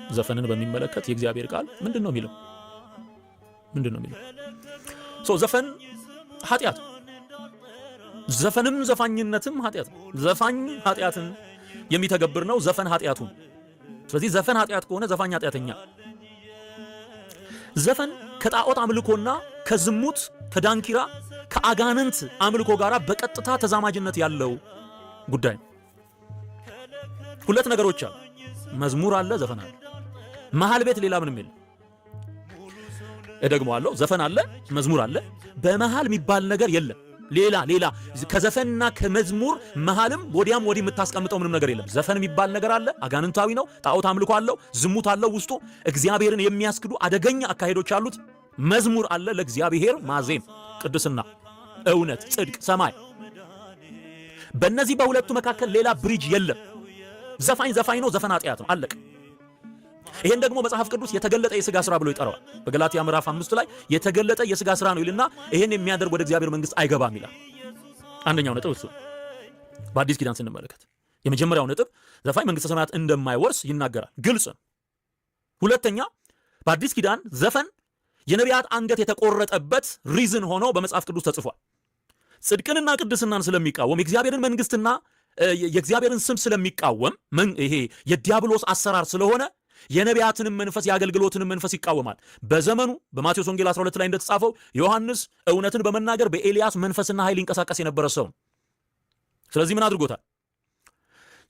ዘፈንን በሚመለከት የእግዚአብሔር ቃል ምንድነው የሚለው? ዘፈን ኃጢአት፣ ዘፈንም ዘፋኝነትም ኃጢአት። ዘፋኝ ኃጢአትን የሚተገብር ነው፣ ዘፈን ኃጢአቱን። ስለዚህ ዘፈን ኃጢአት ከሆነ ዘፋኝ ኃጢአተኛ። ዘፈን ከጣዖት አምልኮና ከዝሙት ከዳንኪራ ከአጋንንት አምልኮ ጋር በቀጥታ ተዛማጅነት ያለው ጉዳይ ነው። ሁለት ነገሮች አሉ፣ መዝሙር አለ፣ ዘፈን አለ። መሃል ቤት ሌላ ምንም የለም። እደግመዋለሁ፣ ዘፈን አለ፣ መዝሙር አለ። በመሃል የሚባል ነገር የለም። ሌላ ከዘፈንና ከመዝሙር መሃልም ወዲያም ወዲህ የምታስቀምጠው ምንም ነገር የለም። ዘፈን የሚባል ነገር አለ፣ አጋንንታዊ ነው፣ ጣዖት አምልኮ አለው፣ ዝሙት አለው፣ ውስጡ እግዚአብሔርን የሚያስክዱ አደገኛ አካሄዶች አሉት። መዝሙር አለ፣ ለእግዚአብሔር ማዜም፣ ቅድስና፣ እውነት፣ ጽድቅ፣ ሰማይ። በእነዚህ በሁለቱ መካከል ሌላ ብሪጅ የለም። ዘፋኝ ነው፣ ዘፈን ኃጢአት ነው፣ አለቀ። ይሄን ደግሞ መጽሐፍ ቅዱስ የተገለጠ የሥጋ ሥራ ብሎ ይጠራዋል። በገላትያ ምዕራፍ 5 ላይ የተገለጠ የሥጋ ሥራ ነው ይልና ይሄን የሚያደርግ ወደ እግዚአብሔር መንግሥት አይገባም ይላል። አንደኛው ነጥብ እሱ። በአዲስ ኪዳን ስንመለከት የመጀመሪያው ነጥብ ዘፋኝ መንግሥተ ሰማያት እንደማይወርስ ይናገራል፣ ግልጽ ነው። ሁለተኛ በአዲስ ኪዳን ዘፈን የነቢያት አንገት የተቆረጠበት ሪዝን ሆኖ በመጽሐፍ ቅዱስ ተጽፏል። ጽድቅንና ቅድስናን ስለሚቃወም የእግዚአብሔርን መንግሥትና የእግዚአብሔርን ስም ስለሚቃወም ይሄ የዲያብሎስ አሰራር ስለሆነ የነቢያትንም መንፈስ የአገልግሎትንም መንፈስ ይቃወማል። በዘመኑ በማቴዎስ ወንጌል 12 ላይ እንደተጻፈው ዮሐንስ እውነትን በመናገር በኤልያስ መንፈስና ኃይል ይንቀሳቀስ የነበረ ሰው። ስለዚህ ምን አድርጎታል?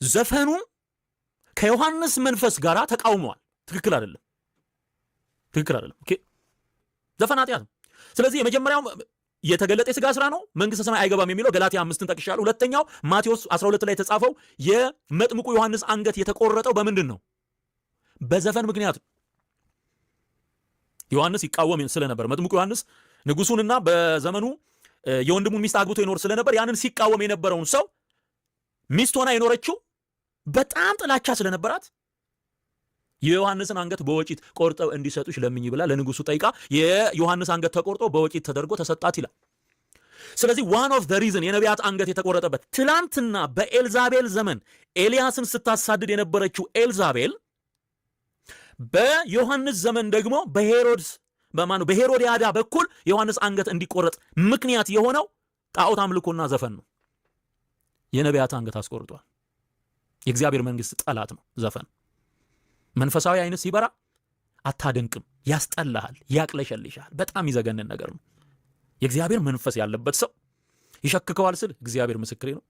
ዘፈኑ ከዮሐንስ መንፈስ ጋር ተቃውመዋል። ትክክል አይደለም። ኦኬ፣ ዘፈን ኃጢአት ነው። ስለዚህ የመጀመሪያው የተገለጠ የሥጋ ሥራ ነው፣ መንግሥተ ሰማይ አይገባም የሚለው ገላትያ 5ን ጠቅሻለሁ። ሁለተኛው ማቴዎስ 12 ላይ የተጻፈው የመጥምቁ ዮሐንስ አንገት የተቆረጠው በምንድን ነው? በዘፈን ምክንያት። ዮሐንስ ይቃወም ስለነበር መጥምቁ ዮሐንስ ንጉሱንና በዘመኑ የወንድሙን ሚስት አግብቶ ይኖር ስለነበር ያንን ሲቃወም የነበረውን ሰው ሚስት ሆና የኖረችው በጣም ጥላቻ ስለነበራት የዮሐንስን አንገት በወጪት ቆርጠው እንዲሰጡሽ ለምኝ ብላ ለንጉሱ ጠይቃ የዮሐንስ አንገት ተቆርጦ በወጪት ተደርጎ ተሰጣት ይላል። ስለዚህ ዋን ኦፍ ዘ ሪዝን የነቢያት አንገት የተቆረጠበት ትላንትና በኤልዛቤል ዘመን ኤልያስን ስታሳድድ የነበረችው ኤልዛቤል በዮሐንስ ዘመን ደግሞ በሄሮድያዳ በኩል ዮሐንስ አንገት እንዲቆረጥ ምክንያት የሆነው ጣዖት አምልኮና ዘፈን ነው። የነቢያት አንገት አስቆርጧል። የእግዚአብሔር መንግሥት ጠላት ነው ዘፈን። መንፈሳዊ አይነት ሲበራ አታደንቅም፣ ያስጠላሃል፣ ያቅለሸልሻል። በጣም ይዘገንን ነገር ነው። የእግዚአብሔር መንፈስ ያለበት ሰው ይሸክከዋል ስል እግዚአብሔር ምስክሬ ነው።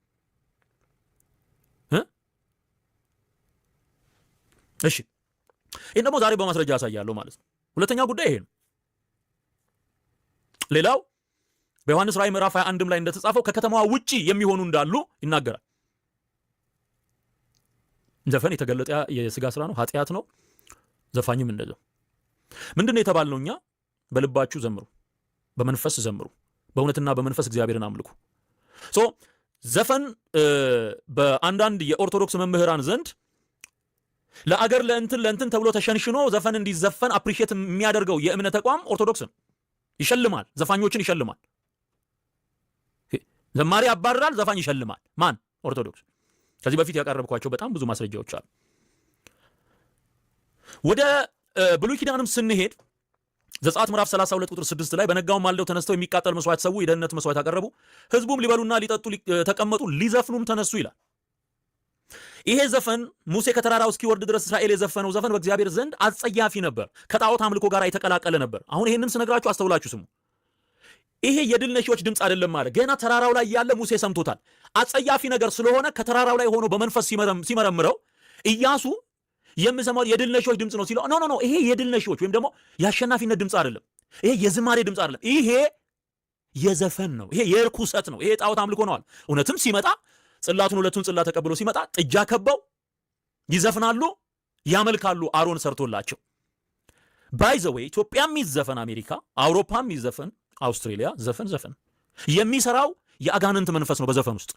እሺ፣ ይህን ደግሞ ዛሬ በማስረጃ ያሳያለሁ ማለት ነው። ሁለተኛው ጉዳይ ይሄ ነው። ሌላው በዮሐንስ ራእይ ምዕራፍ 21 ላይ እንደተጻፈው ከከተማዋ ውጪ የሚሆኑ እንዳሉ ይናገራል። ዘፈን የተገለጠ የሥጋ ሥራ ነው፣ ኃጢአት ነው። ዘፋኝም እንደዛው። ምንድነው የተባልነው? እኛ በልባችሁ ዘምሩ፣ በመንፈስ ዘምሩ፣ በእውነትና በመንፈስ እግዚአብሔርን አምልኩ። ዘፈን በአንዳንድ የኦርቶዶክስ መምህራን ዘንድ ለአገር ለእንትን ተብሎ ተሸንሽኖ ዘፈን እንዲዘፈን አፕሪሼት የሚያደርገው የእምነት ተቋም ኦርቶዶክስ ነው። ይሸልማል፣ ዘፋኞችን ይሸልማል። ዘማሪ ያባርራል፣ ዘፋኝ ይሸልማል። ማን? ኦርቶዶክስ። ከዚህ በፊት ያቀረብኳቸው በጣም ብዙ ማስረጃዎች አሉ። ወደ ብሉይ ኪዳንም ስንሄድ ዘጸአት ምዕራፍ 32 ቁጥር 6 ላይ በነጋውም ማልደው ተነስተው የሚቃጠል መስዋዕት ሰው፣ የደህንነት መስዋዕት አቀረቡ፣ ሕዝቡም ሊበሉና ሊጠጡ ተቀመጡ፣ ሊዘፍኑም ተነሱ ይላል። ይሄ ዘፈን ሙሴ ከተራራው እስኪወርድ ድረስ እስራኤል የዘፈነው ዘፈን በእግዚአብሔር ዘንድ አጸያፊ ነበር፣ ከጣዖት አምልኮ ጋር የተቀላቀለ ነበር። አሁን ይሄንን ስነግራችሁ አስተውላችሁ ስሙ። ይሄ የድል ነሺዎች ድምፅ አይደለም ማለት ገና ተራራው ላይ ያለ ሙሴ ሰምቶታል። አጸያፊ ነገር ስለሆነ ከተራራው ላይ ሆኖ በመንፈስ ሲመረምረው ኢያሱ የምሰማው የድል ነሺዎች ድምፅ ነው ሲለው ኖ ይሄ የድል ነሺዎች ወይም ደግሞ የአሸናፊነት ድምፅ አይደለም፣ ይሄ የዝማሬ ድምፅ አይደለም፣ ይሄ የዘፈን ነው፣ ይሄ የርኩሰት ነው፣ ይሄ ጣዖት አምልኮ ነዋል። እውነትም ሲመጣ ጽላቱን ሁለቱን ጽላት ተቀብሎ ሲመጣ ጥጃ ከበው ይዘፍናሉ፣ ያመልካሉ። አሮን ሰርቶላቸው ባይ ዘ ዌይ ኢትዮጵያም ይዘፈን፣ አሜሪካ አውሮፓም ይዘፈን፣ አውስትራሊያ ዘፈን የሚሰራው የአጋንንት መንፈስ ነው በዘፈን ውስጥ